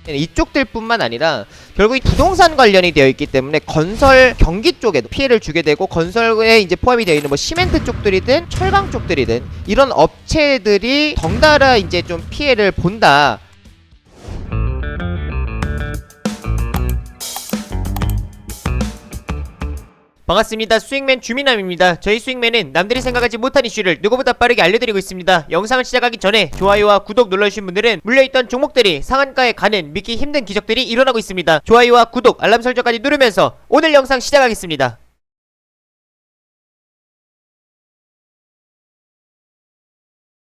이쪽들 뿐만 아니라 결국 부동산 관련이 되어 있기 때문에 건설 경기 쪽에도 피해를 주게 되고, 건설에 이제 포함이 되어 있는 뭐 시멘트 쪽들이든 철강 쪽들이든 이런 업체들이 덩달아 이제 좀 피해를 본다. 반갑습니다. 수익맨 주민남입니다. 저희 수익맨은 남들이 생각하지 못한 이슈를 누구보다 빠르게 알려드리고 있습니다. 영상을 시작하기 전에 좋아요와 구독 눌러주신 분들은 물려있던 종목들이 상한가에 가는 믿기 힘든 기적들이 일어나고 있습니다. 좋아요와 구독, 알람 설정까지 누르면서 오늘 영상 시작하겠습니다.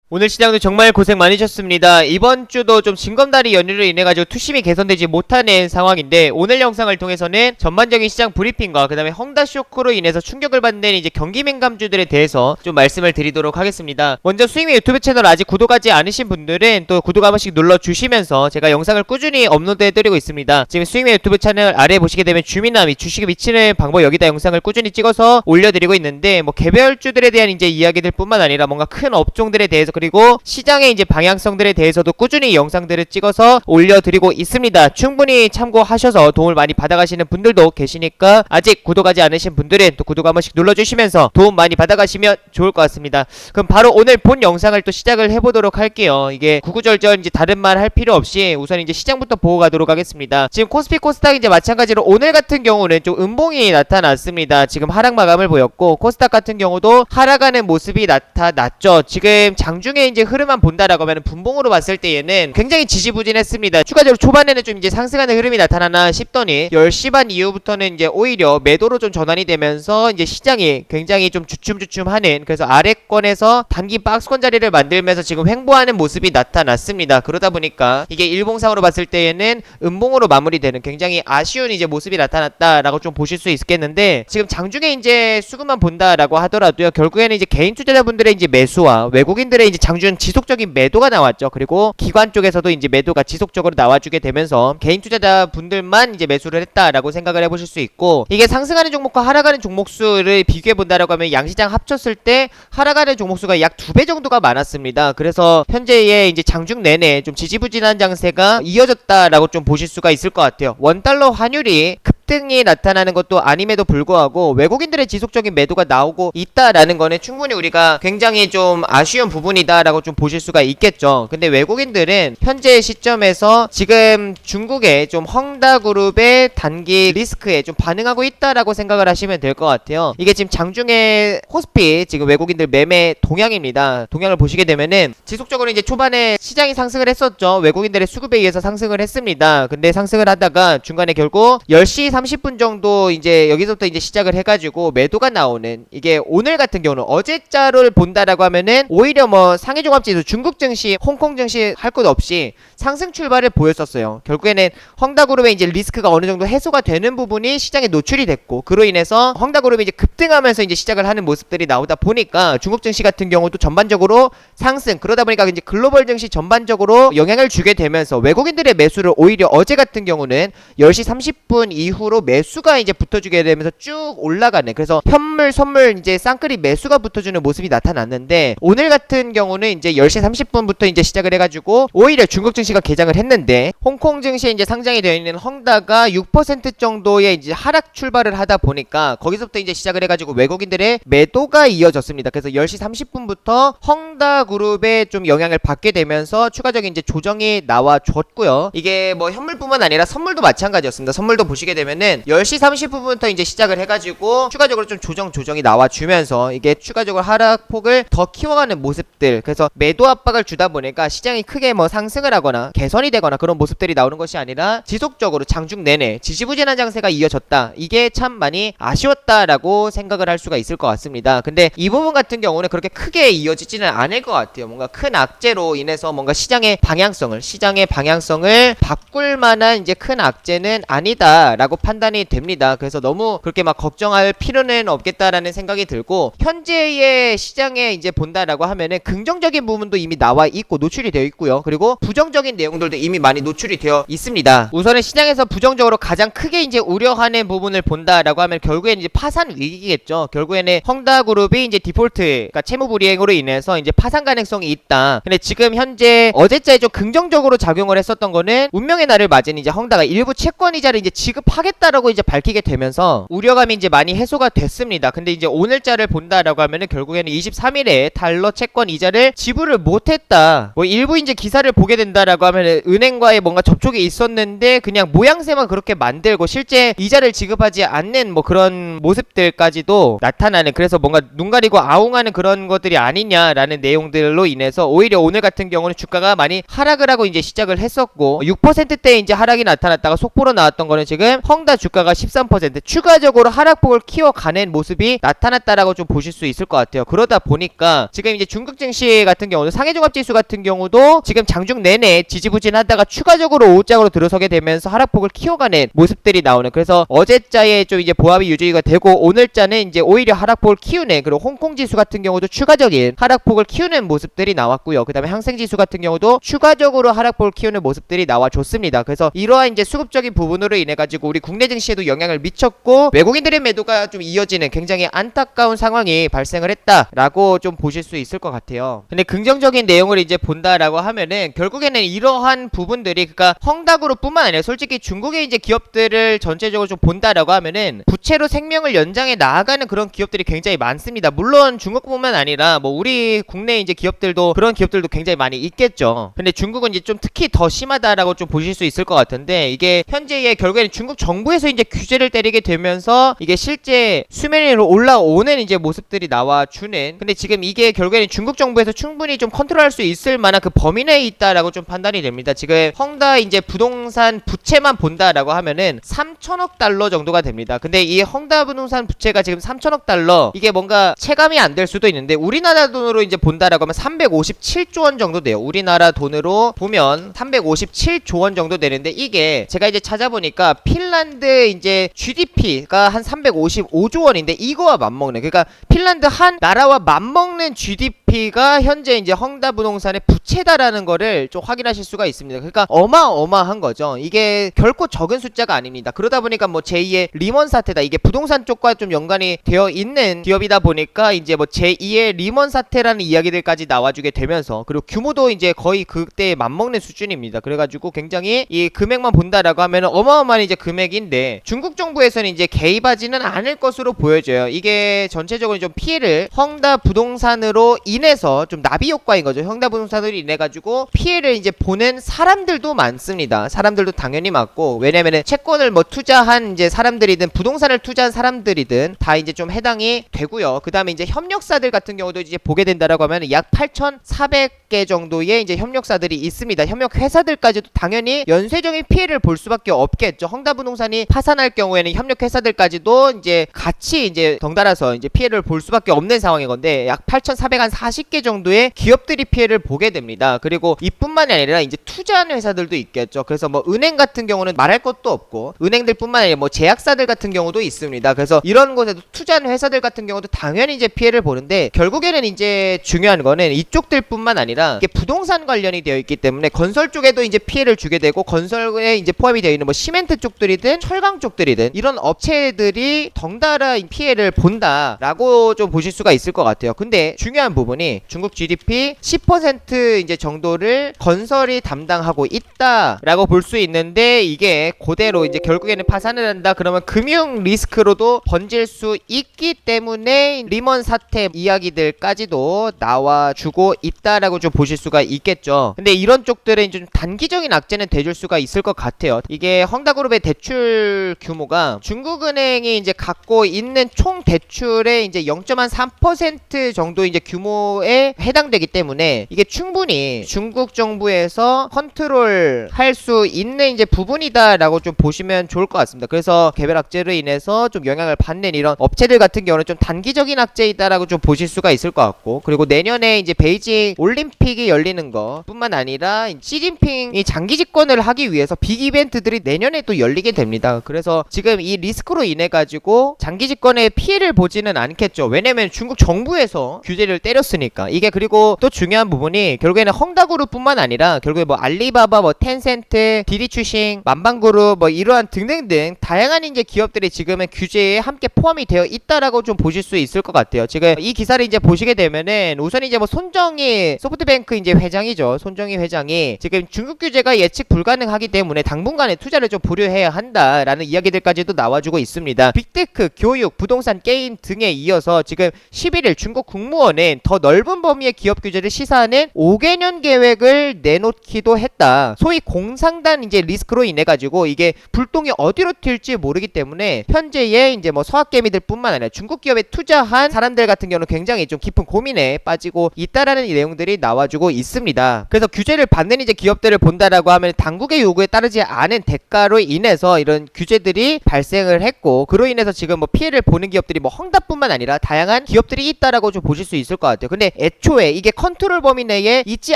오늘 시장도 정말 고생 많으셨습니다. 이번 주도 좀 징검다리 연휴로 인해가지고 투심이 개선되지 못하는 상황인데, 오늘 영상을 통해서는 전반적인 시장 브리핑과 그 다음에 헝다 쇼크로 인해서 충격을 받는 이제 경기 민감주들에 대해서 좀 말씀을 드리도록 하겠습니다. 먼저 수익맨 유튜브 채널 아직 구독하지 않으신 분들은 또 구독 한 번씩 눌러주시면서 제가 영상을 꾸준히 업로드해드리고 있습니다. 지금 수익맨 유튜브 채널 아래 보시게 되면 주민남이 주식에 미치는 방법, 여기다 영상을 꾸준히 찍어서 올려드리고 있는데, 뭐 개별주들에 대한 이제 이야기들 뿐만 아니라 뭔가 큰 업종들에 대해서, 그리고 시장의 이제 방향성들에 대해서도 꾸준히 영상들을 찍어서 올려드리고 있습니다. 충분히 참고하셔서 도움을 많이 받아가시는 분들도 계시니까 아직 구독하지 않으신 분들은 또 구독 한 번씩 눌러주시면서 도움 많이 받아가시면 좋을 것 같습니다. 그럼 바로 오늘 본 영상을 또 시작을 해보도록 할게요. 이게 구구절절 이제 다른 말 할 필요 없이 우선 이제 시장부터 보고 가도록 하겠습니다. 지금 코스피 코스닥 이제 마찬가지로 오늘 같은 경우는 좀 음봉이 나타났습니다. 지금 하락 마감을 보였고, 코스닥 같은 경우도 하락하는 모습이 나타났죠. 지금 장중에 이제 흐름만 본다라고 하면 분봉으로 봤을 때에는 굉장히 지지부진했습니다. 추가적으로 초반에는 좀 이제 상승하는 흐름이 나타나나 싶더니 10시 반 이후부터는 이제 오히려 매도로 좀 전환이 되면서 이제 시장이 굉장히 좀 주춤주춤하는, 그래서 아래권에서 단기 박스권 자리를 만들면서 지금 횡보하는 모습이 나타났습니다. 그러다 보니까 이게 일봉상으로 봤을 때에는 음봉으로 마무리되는 굉장히 아쉬운 이제 모습이 나타났다라고 좀 보실 수 있겠는데, 지금 장중에 이제 수급만 본다라고 하더라도요, 결국에는 이제 개인 투자자분들의 이제 매수와 외국인들의 이제 장중 지속적인 매도가 나왔죠. 그리고 기관 쪽에서도 이제 매도가 지속적으로 나와주게 되면서 개인 투자자 분들만 이제 매수를 했다라고 생각을 해보실 수 있고, 이게 상승하는 종목과 하락하는 종목 수를 비교해 본다라고 하면 양시장 합쳤을 때 하락하는 종목 수가 약 2배 정도가 많았습니다. 그래서 현재의 이제 장중 내내 좀 지지부진한 장세가 이어졌다라고 좀 보실 수가 있을 것 같아요. 원달러 환율이 급등이 나타나는 것도 아님에도 불구하고 외국인들의 지속적인 매도가 나오고 있다라는 거는 충분히 우리가 굉장히 좀 아쉬운 부분이다라고 좀 보실 수가 있겠죠. 근데 외국인들은 현재 시점에서 지금 중국의 좀 헝다그룹의 단기 리스크에 좀 반응하고 있다라고 생각을 하시면 될 것 같아요. 이게 지금 장중에 코스피 지금 외국인들 매매 동향입니다. 동향을 보시게 되면은 지속적으로 이제 초반에 시장이 상승을 했었죠. 외국인들의 수급에 의해서 상승을 했습니다. 근데 상승을 하다가 중간에 결국 10시 30분 정도 이제 여기서부터 이제 시작을 해가지고 매도가 나오는, 이게 오늘 같은 경우는 어제자를 본다라고 하면은 오히려 뭐 상해종합지수, 중국 증시, 홍콩 증시 할 것 없이 상승 출발을 보였었어요. 결국에는 헝다그룹의 이제 리스크가 어느 정도 해소가 되는 부분이 시장에 노출이 됐고, 그로 인해서 헝다그룹이 이제 급등하면서 이제 시작을 하는 모습들이 나오다 보니까 중국 증시 같은 경우도 전반적으로 상승, 그러다 보니까 이제 글로벌 증시 전반적으로 영향을 주게 되면서 외국인들의 매수를 오히려 어제 같은 경우는 10시 30분 이후로 매수가 이제 붙어주게 되면서 쭉 올라가는, 그래서 현물 선물 이제 쌍끌이 매수가 붙어주는 모습이 나타났는데, 오늘 같은 경우는 이제 10시 30분부터 이제 시작을 해가지고 오히려 중국 증시가 개장을 했는데, 홍콩 증시에 이제 상장이 되어 있는 헝다가 6% 정도의 이제 하락 출발을 하다 보니까 거기서부터 이제 시작을 해가지고 외국인들의 매도가 이어졌습니다. 그래서 10시 30분부터 헝다그룹에 좀 영향을 받게 되면서 추가적인 이제 조정이 나와줬고요. 이게 뭐 현물뿐만 아니라 선물도 마찬가지였습니다. 선물도 보시게 되면은 10시 30분부터 이제 시작을 해가지고 추가적으로 좀 조정이 나와주면서 이게 추가적으로 하락폭을 더 키워가는 모습들, 그래서 매도 압박을 주다 보니까 시장이 크게 뭐 상승을 하거나 개선이 되거나 그런 모습들이 나오는 것이 아니라 지속적으로 장중 내내 지지부진한 장세가 이어졌다. 이게 참 많이 아쉬웠다라고 생각을 할 수가 있을 것 같습니다. 근데 이 부분 같은 경우는 그렇게 크게 이어지지는 않을 것 같아요. 뭔가 큰 악재로 인해서 뭔가 시장의 방향성을 바꿀 만한 이제 큰 악재는 아니다라고 판단이 됩니다. 그래서 너무 그렇게 막 걱정할 필요는 없겠다라는 생각이 들고, 현재의 시장에 이제 본다라고 하면은 긍정적인 부분도 이미 나와 있고 노출이 되어 있고요. 그리고 부정적인 내용들도 이미 많이 노출이 되어 있습니다. 우선은 시장에서 부정적으로 가장 크게 이제 우려하는 부분을 본다라고 하면 결국에는 이제 파산 위기겠죠. 결국에는 헝다그룹이 이제 디폴트, 그러니까 채무 불이행으로 인해서 이제 파산 가능성이 있다. 근데 지금 현재 어제자에 좀 긍정적으로 작용을 했었던 거는 운명의 날을 맞은 이제 헝다가 일부 채권 이자를 이제 지급하겠다라고 이제 밝히게 되면서 우려감이 이제 많이 해소가 됐습니다. 근데 이제 오늘자를 본다라고 하면은 결국에는 23일에 달러 채권 이자를 지불을 못했다. 뭐 일부 이제 기사를 보게 된다라고 하면은 은행과의 뭔가 접촉이 있었는데 그냥 모양새만 그렇게 만들고 실제 이자를 지급하지 않는 뭐 그런 모습들까지도 나타나는, 그래서 뭔가 눈 가리고 아웅하는 그런 것들이 아니냐라는 내용들로 인해서 오히려 오늘 같은 경우는 주가가 많이 하락을 하고 이제 시작을 했었고, 6%대 이제 하락이 나타났다가 속보로 나왔던 거는 지금 헝다 주가가 13% 추가적으로 하락폭을 키워가는 모습이 나타났다라고 좀 보실 수 있을 것 같아요. 그러다 보니까 지금 이제 중국 증시 같은 경우도 상해종합지수 같은 경우도 지금 장중 내내 지지부진하다가 추가적으로 5장으로 들어서게 되면서 하락폭을 키워가는 모습들이 나오는, 그래서 어제자에 좀 이제 보합이 유지가 되고 오늘자는 이제 오히려 하락폭을 키우는, 그리고 홍콩지수 같은 경우도 추가적인 하락폭을 키우는 모습들이 나왔고요. 그 다음에 항생지수 같은 경우도 추가적으로 하락폭을 키우는 모습들이 나와줬습니다. 그래서 이러한 이제 수급적인 부분으로 인해 가지고 우리 국내 증시에도 영향을 미쳤고 외국인들의 매도가 좀 이어지는 굉장히 안타까운 상황이 발생을 했다라고 좀 보실 수 있을 것 같아요. 근데 긍정적인 내용을 이제 본다라고 하면은 결국에는 이러한 부분들이, 그러니까 헝다그룹뿐만 아니라 솔직히 중국의 이제 기업들을 전체적으로 좀 본다라고 하면은 부채로 생명을 연장해 나아가는 그런 기업들이 굉장히 많습니다. 물론 중국뿐만 아니라 뭐 우리 국내 이제 기업들도 그런 기업들도 굉장히 많이 있겠죠. 근데 중국은 이제 좀 특히 더 심하다라고 좀 보실 수 있을 것 같은데, 이게 현재의 결국에는 중국 정부에서 이제 규제를 때리게 되면서 이게 실제 수면 위로 올라오는 이제 모습들이 나와주는, 근데 지금 이게 결국에는 중국 정부에서 충분히 좀 컨트롤할 수 있을 만한 그 범위 내에 있다라고 좀 판단이 됩니다. 지금 헝다 이제 부동산 부채만 본다라고 하면은 3천억 달러 정도가 됩니다. 근데 이 헝다 부동산 부채가 지금 3천억 달러, 이게 뭔가 체감이 안 될 수도 있는데 우리나라 돈으로 이제 본다라고 하면 357조 원 정도 돼요. 우리나라 돈으로 보면 357조 원 정도 되는데, 이게 제가 이제 찾아보니까 핀란드 이제 GDP가 한 355조 원인데 이거와 맞먹는, 그러니까 핀란드 한 나라와 맞먹는 GDP가 현재 이제 헝다 부동산의 부채다라는 거를 좀 확인하실 수가 있습니다. 그러니까 어마어마한 거죠. 이게 결코 적은 숫자가 아닙니다. 그러다 보니까 뭐 제2의 리먼 사태다, 이게 부동산 쪽과 좀 연관이 되어 있는 기업이다 보니까 이제 뭐 제2의 리먼 사태라는 이야기들까지 나와주게 되면서, 그리고 규모도 이제 거의 그때에 맞먹는 수준입니다. 그래가지고 굉장히 이 금액만 본다라고 하면 어마어마한 이제 금액인데 중국 정부에서는 이제 개입하지는 않을 것으로 보여져요. 이게 전체적으로 좀 피해를 헝다 부동산으로 인해서 좀 나비 효과인 거죠. 헝다 부동산으로 인해 가지고 피해를 이제 보는 사람들도 많습니다. 사람들도 당연히 많고, 왜냐면은 채권을 뭐 투자한 이제 사람들이든 부동산을 투자한 사람들이든 다 이제 좀 해당이 되고요. 그 다음에 이제 협력사들 같은 경우도 이제 보게 된다라고 하면 약 8,400개 정도의 이제 협력사들이 있습니다. 협력회사들까지도 당연히 연쇄적인 피해를 볼 수밖에 없겠죠. 헝다 부동산이 파산할 경우에는 협력회사들까지도 이제 같이 이제 덩달아서 이제 피해를 볼 수밖에 없는 상황인 건데, 약 8,440개 정도의 기업들이 피해를 보게 됩니다. 그리고 이뿐만이 아니라 이제 투자하는 회사들도 있겠죠. 그래서 뭐 은행 같은 경우는 말할 것도 없고, 은행들뿐만 아니라 뭐 제약사들 같은 경우도 있습니다. 그래서 이런 곳에도 투자하는 회사들 같은 경우도 당연히 이제 피해를 보는데, 결국에는 이제 중요한 거는 이쪽들뿐만 아니라 이게 부동산 관련이 되어 있기 때문에 건설 쪽에도 이제 피해를 주게 되고, 건설에 이제 포함이 되어 있는 뭐 시멘트 쪽들이든 철강 쪽들이든 이런 업체들이 덩달아 피해를 본다라고 좀 보실 수가 있을 것 같아요. 근데 중요한 부분이 중국 GDP 10% 이제 정도를 건설이 담당하고 있다라고 볼 수 있는데, 이게 그대로 이제 결국에는 파산을 한다 그러면 금융 리스크로도 번질 수 있기 때문에 리먼 사태 이야기들까지도 나와주고 있다라고 좀 보실 수가 있겠죠. 근데 이런 쪽들은 좀 단기적인 악재는 돼줄 수가 있을 것 같아요. 이게 헝다그룹의 대출 규모가 중국은행이 이제 갖고 있는 총 대출의 이제 0.3% 정도 이제 규모에 해당되기 때문에 이게 충분히 중국 정부에서 컨트롤 할 수 있는 이제 부분이다라고 좀 보시면 좋을 것 같습니다. 그래서 개별 악재로 인해서 좀 영향을 받는 이런 업체들 같은 경우는 좀 단기적인 악재이다라고 좀 보실 수가 있을 것 같고, 그리고 내년에 이제 베이징 올림픽이 열리는 거 뿐만 아니라 시진핑이 장기 집권을 하기 위해서 빅 이벤트들이 내년에 또 열리게 됩니다. 됩니다. 그래서 지금 이 리스크로 인해 가지고 장기 집권에 피해를 보지는 않겠죠. 왜냐면 중국 정부에서 규제를 때렸으니까. 이게 그리고 또 중요한 부분이 결국에는 헝다그룹뿐만 아니라 결국에 뭐 알리바바, 뭐 텐센트, 디디추싱, 만방그룹 뭐 이러한 등등등 다양한 이제 기업들이 지금은 규제에 함께 포함이 되어 있다라고 좀 보실 수 있을 것 같아요. 지금 이 기사를 이제 보시게 되면은 우선 이제 뭐 손정희 소프트뱅크 이제 회장이죠. 손정희 회장이 지금 중국 규제가 예측 불가능하기 때문에 당분간의 투자를 좀 보류해야 한다라는 이야기들까지도 나와주고 있습니다. 빅테크, 교육, 부동산, 게임 등에 이어서 지금 11일 중국 국무원은 더 넓은 범위의 기업 규제를 시사하는 5개년 계획을 내놓기도 했다. 소위 공상단 이제 리스크로 인해 가지고 이게 불똥이 어디로 튈지 모르기 때문에 현재의 이제 뭐 서학개미들뿐만 아니라 중국 기업에 투자한 사람들 같은 경우는 굉장히 좀 깊은 고민에 빠지고 있다라는 이 내용들이 나와주고 있습니다. 그래서 규제를 받는 이제 기업들을 본다라고 하면 당국의 요구에 따르지 않은 대가로 인해서 이런 규제들이 발생을 했고 그로 인해서 지금 뭐 피해를 보는 기업들이 뭐 헝다뿐만 아니라 다양한 기업들이 있다라고 좀 보실 수 있을 것 같아요. 근데 애초에 이게 컨트롤 범위 내에 있지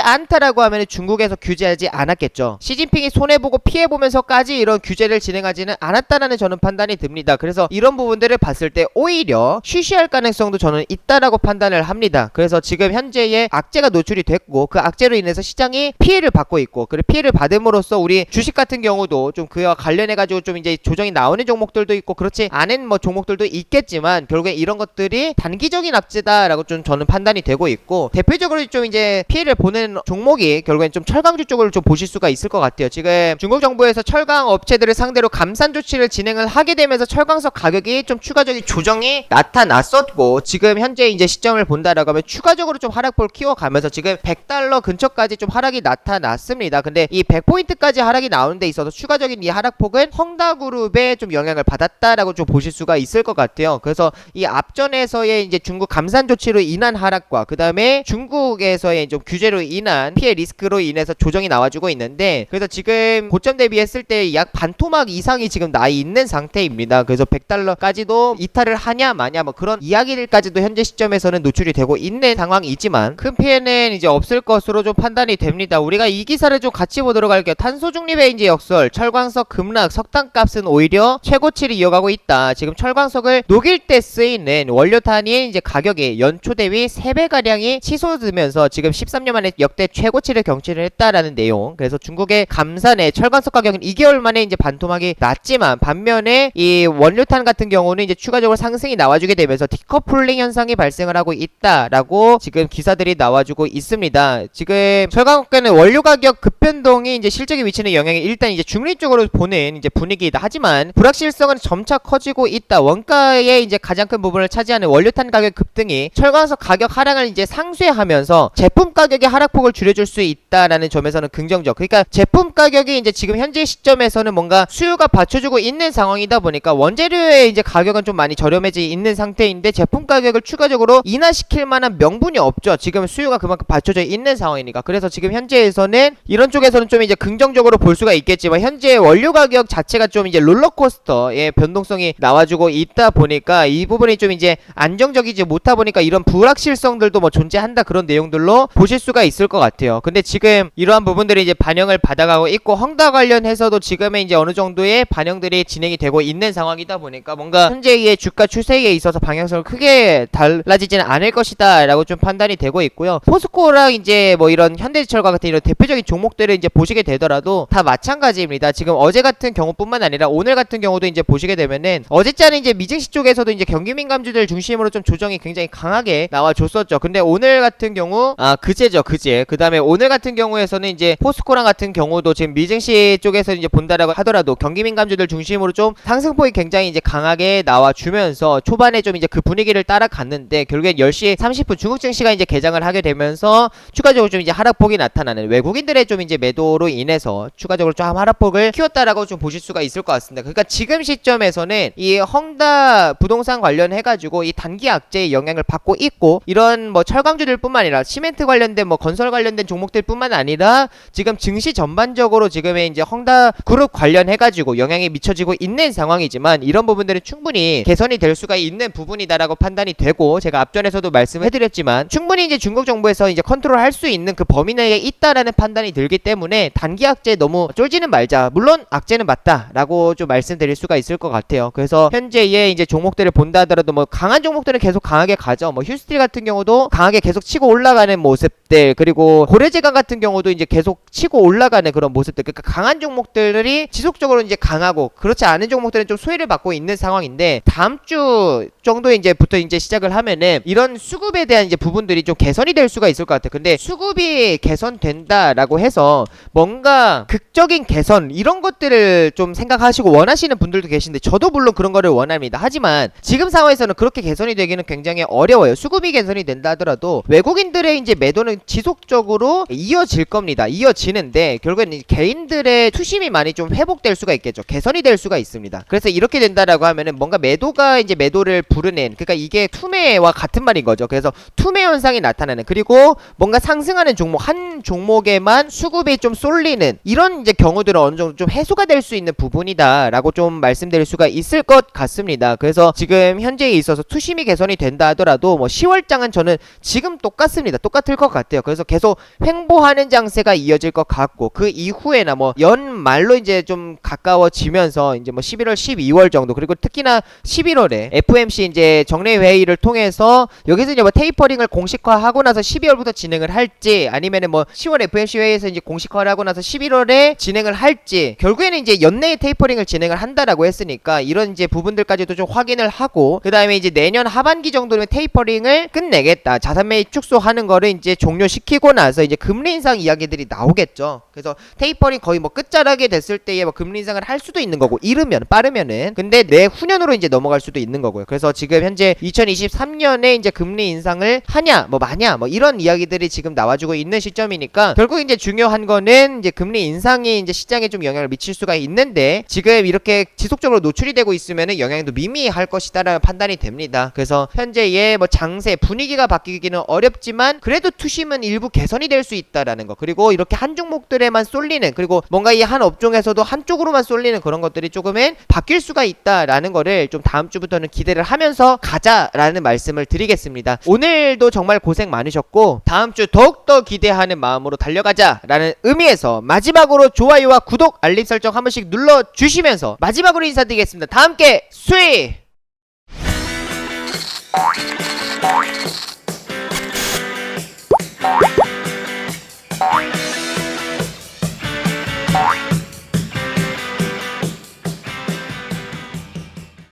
않다라고 하면 중국에서 규제하지 않았겠죠. 시진핑이 손해보고 피해보면서까지 이런 규제를 진행하지는 않았다라는 저는 판단이 듭니다. 그래서 이런 부분들을 봤을 때 오히려 쉬쉬할 가능성도 저는 있다라고 판단을 합니다. 그래서 지금 현재의 악재가 노출이 됐고 그 악재로 인해서 시장이 피해를 받고 있고 그 피해를 받음으로써 우리 주식 같은 경우도 좀 그와 관련해가지고 좀 이제 조정이 나오는 종목들도 있고 그렇지 않은 뭐 종목들도 있겠지만 결국에 이런 것들이 단기적인 악재다라고 좀 저는 판단이 되고 있고 대표적으로 좀 이제 피해를 보는 종목이 결국엔 좀 철강주 쪽을 좀 보실 수가 있을 것 같아요. 지금 중국 정부에서 철강 업체들을 상대로 감산 조치를 진행을 하게 되면서 철강석 가격이 좀 추가적인 조정이 나타났었고 지금 현재 이제 시점을 본다라고 하면 추가적으로 좀 하락폭을 키워가면서 지금 $100 근처까지 좀 하락이 나타났습니다. 근데 이 100포인트까지 하락이 나오는 데 있어서 추가적인 이 하락폭은 헝다그룹에 좀 영향을 받았다라고 좀 보실 수가 있을 것 같아요. 그래서 이 앞전에서의 이제 중국 감산 조치로 인한 하락과 그 다음에 중국에서의 좀 규제로 인한 피해 리스크로 인해서 조정이 나와주고 있는데 그래서 지금 고점 대비했을 때 약 반토막 이상이 지금 나 있는 상태입니다. 그래서 $100까지도 이탈을 하냐 마냐 뭐 그런 이야기들까지도 현재 시점에서는 노출이 되고 있는 상황이지만 큰 피해는 이제 없을 것으로 좀 판단이 됩니다. 우리가 이 기사를 좀 같이 보도록 할게요. 탄소 중립의 이제 역설, 철광석 급락, 석탄값은 오히려 최고치를 이어가고 있다. 지금 철광석을 녹일 때 쓰이는 원료탄이 이제 가격이 연초 대비 3배 가량이 치솟으면서 지금 13년 만에 역대 최고치를 경치를 했다라는 내용. 그래서 중국의 감산의 철광석 가격은 2개월 만에 이제 반토막이 났지만 반면에 이 원료탄 같은 경우는 이제 추가적으로 상승이 나와주게 되면서 디커플링 현상이 발생을 하고 있다라고 지금 기사들이 나와주고 있습니다. 지금 철강업계는 원료 가격 급변동이 이제 실적에 미치는 영향이 일단 이제 중립적으로 보는 이제 분위기이다. 하지만 불확실성은 점차 커지고 있다. 원가의 이제 가장 큰 부분을 차지하는 원료탄 가격 급등이 철강석 가격 하락을 이제 상쇄하면서 제품 가격의 하락폭을 줄여줄 수 있다라는 점에서는 긍정적. 그러니까 제품 가격이 이제 지금 현재 시점에서는 뭔가 수요가 받쳐주고 있는 상황이다 보니까 원재료의 이제 가격은 좀 많이 저렴해져 있는 상태인데 제품 가격을 추가적으로 인하시킬 만한 명분이 없죠. 지금 수요가 그만큼 받쳐져 있는 상황이니까. 그래서 지금 현재에서는 이런 쪽에서는 좀 이제 긍정적으로 볼 수가 있겠지만 현재 원료 가격 자체가 좀 이제 롤러코스터의 변동성이 나와주고 있다 보니까 이 부분이 좀 이제 안정적이지 못하 보니까 이런 불확실성들도 뭐 존재한다 그런 내용들로 보실 수가 있을 것 같아요. 근데 지금 이러한 부분들이 이제 반영을 받아가고 있고 헝다 관련해서도 지금의 이제 어느 정도의 반영들이 진행이 되고 있는 상황이다 보니까 뭔가 현재의 주가 추세에 있어서 방향성을 크게 달라지지는 않을 것이다 라고 좀 판단이 되고 있고요. 포스코랑 이제 뭐 이런 현대제철과 같은 이런 대표적인 종목들을 이제 보시게 되더라도 다 마찬가지입니다. 지금 어제 같은 경우뿐만 아니라 오늘 같은 경우도 이제 보시게 되면은 어제자는 이제 미증시 쪽에서도 이제 경기민감주들 중심으로 좀 조정이 굉장히 강하게 나와줬었죠. 근데 오늘 같은 경우 그제죠, 그제. 그 다음에 오늘 같은 경우에서는 이제 포스코랑 같은 경우도 지금 미증시 쪽에서 이제 본다라고 하더라도 경기민감주들 중심으로 좀 상승폭이 굉장히 이제 강하게 나와주면서 초반에 좀 이제 그 분위기를 따라갔는데 결국엔 10시 30분 중국 증시가 이제 개장을 하게 되면서 추가적으로 좀 이제 하락폭이 나타나는 외국인들의 좀 이제 매도로 인해서 추가적으로 좀 하락폭을 키웠다라고 좀 보실 수가 있을 것 같습니다. 그러니까 지금 시점에서는 이 헝다 부동산 관련해가지고 이 단기 악재의 영향을 받고 있고 이런 뭐 철강주들 뿐만 아니라 시멘트 관련된 뭐 건설 관련된 종목들 뿐만 아니라 지금 증시 전반적으로 지금의 이제 헝다 그룹 관련해가지고 영향이 미쳐지고 있는 상황이지만 이런 부분들은 충분히 개선이 될 수가 있는 부분이다라고 판단이 되고 제가 앞전에서도 말씀해드렸지만 충분히 이제 중국 정부에서 이제 컨트롤 할 수 있는 그 범위 내에 있다라는 판단이 들기 때문에 단기 악재 너무 쫄지는 말자. 물론 악재는 맞다 된다라고 좀 말씀드릴 수가 있을 것 같아요. 그래서 현재의 이제 종목들을 본다 하더라도 뭐 강한 종목들은 계속 강하게 가죠. 뭐 휴스틸 같은 경우도 강하게 계속 치고 올라가는 모습들, 그리고 고래제강 같은 경우도 이제 계속 치고 올라가는 그런 모습들. 그러니까 강한 종목들이 지속적으로 이제 강하고, 그렇지 않은 종목들은 좀 수혜를 받고 있는 상황인데, 다음 주 정도 이제부터 이제 시작을 하면은 이런 수급에 대한 이제 부분들이 좀 개선이 될 수가 있을 것 같아요. 근데 수급이 개선된다라고 해서 뭔가 극적인 개선 이런 것들을 좀 생각하시고 원하시는 분들도 계신데, 저도 물론 그런 거를 원합니다. 하지만 지금 상황에서는 그렇게 개선이 되기는 굉장히 어려워요. 수급이 개선이 된다 하더라도 외국인들의 이제 매도는 지속적으로 이어질 겁니다. 이어지는데 결국엔 개인들의 투심이 많이 좀 회복될 수가 있겠죠. 개선이 될 수가 있습니다. 그래서 이렇게 된다라고 하면은 뭔가 매도가 이제 매도를 부르는, 그러니까 이게 투매와 같은 말인 거죠. 그래서 투매 현상이 나타나는, 그리고 뭔가 상승하는 종목 한 종목에만 수급이 좀 쏠리는 이런 이제 경우들은 어느 정도 좀 해소가 될 수 있는 부분이다라고 좀 말씀드릴 수가 있을 것 같습니다. 그래서 지금 현재에 있어서 투심이 개선이 된다 하더라도 뭐 10월장은 저는 지금 똑같습니다. 똑같을 것 같아요. 그래서 계속 횡보하는 장세가 이어질 것 같고, 그 이후에나 뭐 연말로 이제 좀 가까워지면서 이제 뭐 11월, 12월 정도, 그리고 특히나 11월에 FOMC 이제 정례 회의를 통해서 여기서 이제 뭐 테이퍼링을 공식화하고 나서 12월부터 진행을 할지, 아니면은 뭐 10월 FOMC 회의에서 이제 공식화를 하고 나서 11월에 진행을 할지, 결국에는 이제 연내에 테이퍼링을 진행을 한다라고 했으니까 이런 이제 부분들까지도 좀 확인을 하고, 그 다음에 이제 내년 하반기 정도면 테이퍼링을 끝내겠다, 자산 매입 축소하는 거를 이제 종료시키고 나서 이제 금리 인상 이야기들이 나오겠죠. 그래서 테이퍼링 거의 뭐 끝자락에 됐을 때에 뭐 금리 인상을 할 수도 있는 거고, 이르면 빠르면은, 근데 내후년으로 이제 넘어갈 수도 있는 거고요. 그래서 지금 현재 2023년에 이제 금리 인상을 하냐 뭐 마냐 뭐 이런 이야기들이 지금 나와주고 있는 시점이니까, 결국 이제 중요한 거는 이제 금리 인상이 이제 시장에 좀 영향을 미칠 수가 있는데, 지금 이렇게 지속적으로 노출이 되고 있으면은 영향도 미미할 것이다라는 판단이 됩니다. 그래서 현재의 뭐 장세 분위기가 바뀌기는 어렵지만 그래도 투심은 일부 개선이 될 수 있다라는 거, 그리고 이렇게 한 종목들에만 쏠리는, 그리고 뭔가 이 한 업종에서도 한쪽으로만 쏠리는 그런 것들이 조금은 바뀔 수가 있다라는 거를 좀 다음 주부터는 기대를 하면서 가자라는 말씀을 드리겠습니다. 오늘도 정말 고생 많으셨고 다음 주 더욱더 기대하는 마음으로 달려가자라는 의미에서 마지막으로 좋아요와 구독, 알림 설정 한 번씩 눌러주시면서 마지막으로 인사드리겠습니다. 다 함께 수익!